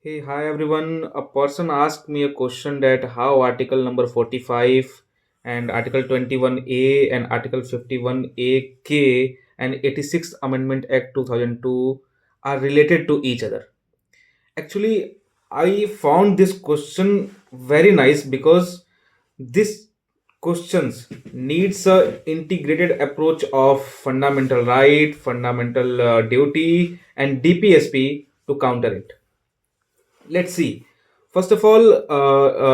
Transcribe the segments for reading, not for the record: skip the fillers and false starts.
Hey, hi everyone. A person asked me a question that how Article number 45 and Article 21A and Article 51AK and 86th Amendment Act 2002 are related to each other. Actually, I found this question very nice because this questions needs a integrated approach of fundamental right, fundamental duty, and DPSP to counter it. Let's see. First of all,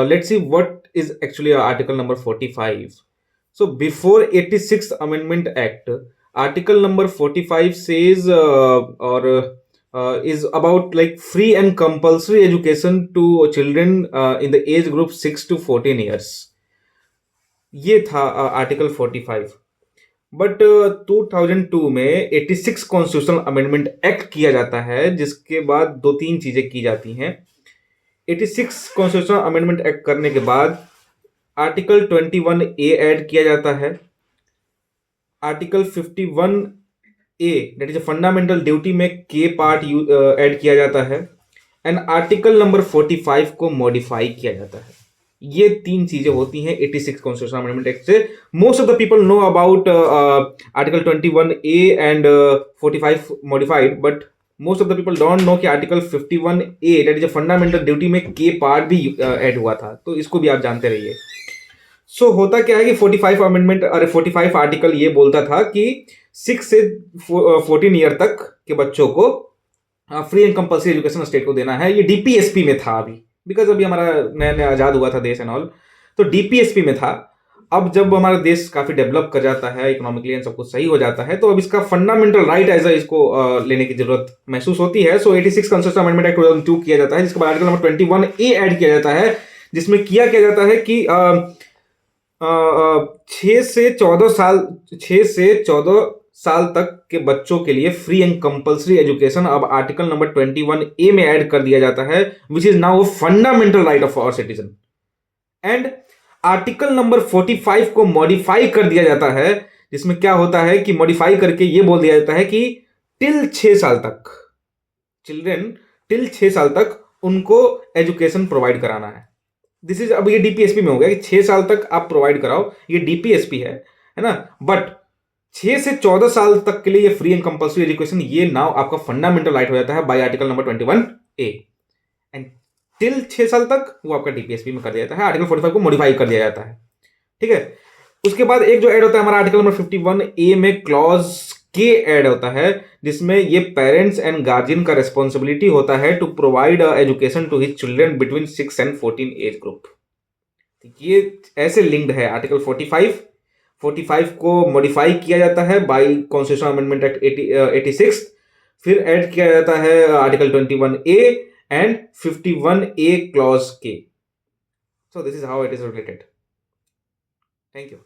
let's see what is actually article number 45. So before 86th amendment act, article number 45 says is about like free and compulsory education to children in the age group 6 to 14 years. ये था article 45. But 2002 में 86 constitutional amendment act किया जाता है, जिसके बाद दो तीन चीजें की जाती हैं. 86 कॉन्स्टिट्यूशनल अमेंडमेंट एक्ट करने के बाद आर्टिकल 21A ऐड किया जाता है. Article 51A that is fundamental duty में के पार्ट ऐड किया जाता है. एंड आर्टिकल नंबर 45 को मॉडिफाई किया जाता है. ये तीन चीजें होती हैं 86 कॉन्स्टिट्यूशनल अमेंडमेंट एक्ट से. Most of the people know about article 21A and 45 modified, but most of the people don't know कि article 51A that is fundamental duty में के पार्ट भी ऐड हुआ था. तो इसको भी आप जानते रहिए. सो होता क्या है कि 45 अमेंडमेंट अरे 45 आर्टिकल ये बोलता था कि 6 से 14 ईयर तक के बच्चों को free and compulsory education state को देना है. ये डीपीएसपी में था अभी, बिकॉज अभी हमारा नया नया आजाद हुआ था देश एंड ऑल. तो डीपीएसपी में था. अब जब हमारा देश काफी डेवलप कर जाता है इकोनॉमिकली एंड सब कुछ सही हो जाता है, तो अब इसका फंडामेंटल राइट एज इसको लेने की जरूरत महसूस होती है. सो 86 कॉन्स्टिट्यूशनल अमेंडमेंट एक्ट 2002 किया जाता है, जिसके बाद आर्टिकल नंबर 21A ऐड किया जाता है, जिसमें किया जाता है कि 6 से 14 साल तक के बच्चों के लिए फ्री एंड कंपल्सरी एजुकेशन अब आर्टिकल नंबर 21A में ऐड कर दिया जाता है, which is now fundamental right of our citizen. And article number 45 को मॉडिफाई कर दिया जाता है, जिसमें क्या होता है कि मॉडिफाई करके ये बोल दिया जाता है कि टिल 6 साल तक चिल्ड्रन टिल 6 साल तक उनको एजुकेशन प्रोवाइड कराना है. दिस इज अब ये डीपीएसपी में हो गया कि 6 साल तक आप प्रोवाइड कराओ. ये डीपीएसपी है ना. बट 6 से 14 साल तक के लिए ये फ्री एंड कंपल्सरी एजुकेशन ये नाउ आपका फंडामेंटल राइट हो जाता है bye article number 21A. And till 6 साल तक वो आपका डीपीएसपी में कर दिया जाता है. आर्टिकल 45 को मॉडिफाई कर दिया जाता है. ठीक है. उसके बाद एक जो ऐड होता है हमारा आर्टिकल नंबर 51A में क्लॉज के ऐड होता है, जिसमें ये पेरेंट्स एंड गार्जियन का रेस्पॉन्सिबिलिटी होता है to provide education to his children between 6 and 14 age group. ये ऐसे लिंक्ड है. आर्टिकल 45 को मॉडिफाई किया जाता है बाय कॉन्स्टिट्यूशनल अमेंडमेंट एक्ट 86. फिर ऐड किया जाता है article 21A and 51A clause के. So this is how it is related. Thank you.